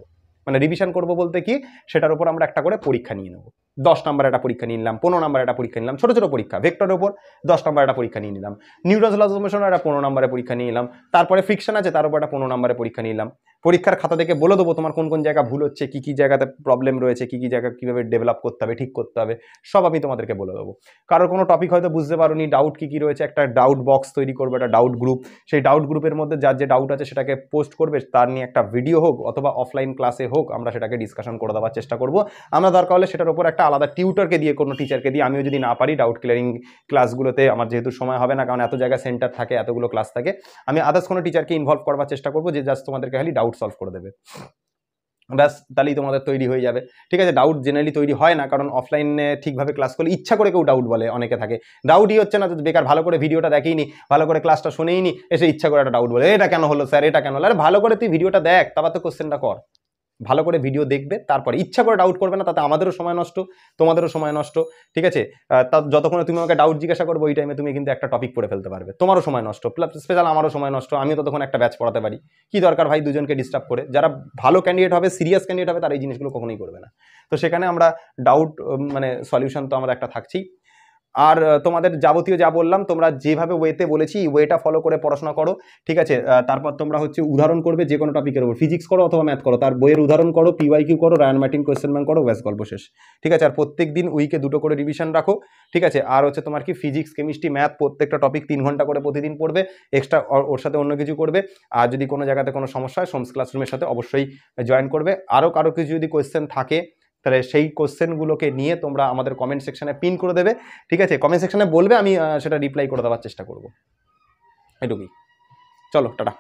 মানে রিভিশন করব বলতে কি, সেটার উপর আমরা একটা করে পরীক্ষা নিয়ে নেব। 10 নাম্বার একটা পরীক্ষা নিয়ে নিলাম, 15 নাম্বার একটা পরীক্ষা নিলাম, ছোট ছোট পরীক্ষা। ভেক্টরের উপর 10 নাম্বার একটা পরীক্ষা নিয়ে নিলাম, নিউটনস ল অফ মোশন একটা 15 নাম্বারের পরীক্ষা নিয়ে নিলাম, তারপরে ফ্রিকশন আছে তার উপর একটা 15 নাম্বারের পরীক্ষা নিয়ে নিলাম। পরীক্ষার খাতা থেকে বলে দেবো তোমার কোন কোন জায়গা ভুল হচ্ছে, কি কি জায়গাতে প্রবলেম রয়েছে, কি কি জায়গা কিভাবে ডেভেলপ করতে হবে, ঠিক করতে হবে, সব আমি তোমাদেরকে বলে দেবো। কারোর কোনো টপিক হয়তো বুঝতে পারোনি, ডাউট কি কি রয়েছে, একটা ডাউট বক্স তৈরি করবে, একটা ডাউট গ্রুপ। সেই ডাউট গ্রুপের মধ্যে যার যে ডাউট আছে সেটাকে পোস্ট করবে, তার নিয়ে একটা ভিডিও হোক অথবা অফলাইন ক্লাসে হোক, আমরা সেটাকে ডিসকাশন করে দেওয়ার চেষ্টা করব। আমরা দরকার হলে সেটার উপর একটা আলাদা টিউটরকে দিয়ে, কোনো টিচারকে দিয়ে, আমিও যদি না পারি ডাউট ক্লিয়ারিং ক্লাসগুলোতে, আমার যেহেতু সময় হবে না, কারণ এত জায়গায় সেন্টার থাকে, এতগুলো ক্লাস থাকে, আমি আদার্স কোনো টিচারকে ইনভলভ করবার চেষ্টা করবো, যে জাস্ট তোমাদেরকে খালি ডাউট সলভ করে দেবে, ব্যাস, তাহলেই তোমাদের তৈরি হয়ে যাবে। ঠিক আছে, ডাউট জেনারেলি তৈরি হয় না, কারণ অফলাইনে ঠিকভাবে ক্লাস করলে ইচ্ছা করে কেউ ডাউট বলে, অনেকে থাকে ডাউটই হচ্ছে না, বেকার ভালো করে ভিডিওটা দেখেইনি, ভালো করে ক্লাসটা শুনেইনি, এসে ইচ্ছা করে একটা ডাউট বলে, এটা কেন হলো স্যার, এটা কেন হলো। আরে ভালো করে তুই ভিডিওটা দেখ, তারপর তো কোশ্চেনটা কর। ভালো করে ভিডিও দেখবে, তারপরে ইচ্ছা করে ডাউট করবে না, তাতে আমাদেরও সময় নষ্ট, তোমাদেরও সময় নষ্ট। ঠিক আছে, তা যতক্ষণ তুমি আমাকে ডাউট জিজ্ঞাসা করবো, ওই টাইমে তুমি কিন্তু একটা টপিক পড়ে ফেলতে পারবে, তোমারও সময় নষ্ট, প্লাস স্পেশাল আমারও সময় নষ্ট, আমিও ততক্ষণ একটা ব্যাচ পড়াতে পারি। কি দরকার ভাই দুজনকে ডিস্টার্ব করে? যারা ভালো ক্যান্ডিডেট হবে, সিরিয়াস ক্যান্ডিডেট হবে, তারা এই জিনিসগুলো কখনোই করবে না। তো সেখানে আমরা ডাউট মানে সলিউশন তো আমাদের একটা থাকছেই। আর তোমাদের যাবতীয় যা বললাম, তোমরা যেভাবে ওয়েতে বলেছি ওয়েটা ফলো করে পড়াশোনা করো। ঠিক আছে, তারপর তোমরা হচ্ছে উদাহরণ করবে যে কোনো টপিকের উপর, ফিজিক্স করো অথবা ম্যাথ করো, তার বইয়ের উদাহরণ করো, পিওয়াইকিউ করো, রায়ান মার্টিন কোয়েশ্চেন ব্যাংক করো, ব্যাস গল্প শেষ। ঠিক আছে, আর প্রত্যেক দিন উইকে 2টো করে রিভিশন রাখো। ঠিক আছে, আর হচ্ছে তোমার কি ফিজিক্স, কেমিস্ট্রি, ম্যাথ প্রত্যেকটা টপিক 3 ঘন্টা করে প্রতিদিন পড়বে, এক্সট্রা ওর সাথে অন্য কিছু করবে। আর যদি কোনো জায়গাতে কোনো সমস্যা হয়, সোমস ক্লাসরুমের সাথে অবশ্যই জয়েন করবে। আরও কারো কিছু যদি কোয়েশ্চেন থাকে, তাহলে সেই কোশ্চেনগুলোকে নিয়ে তোমরা আমাদের কমেন্ট সেকশনে পিন করে দেবে। ঠিক আছে, কমেন্ট সেকশনে বলবে, আমি সেটা রিপ্লাই করে দেওয়ার চেষ্টা করব। এটুকুই, চলো টাটা।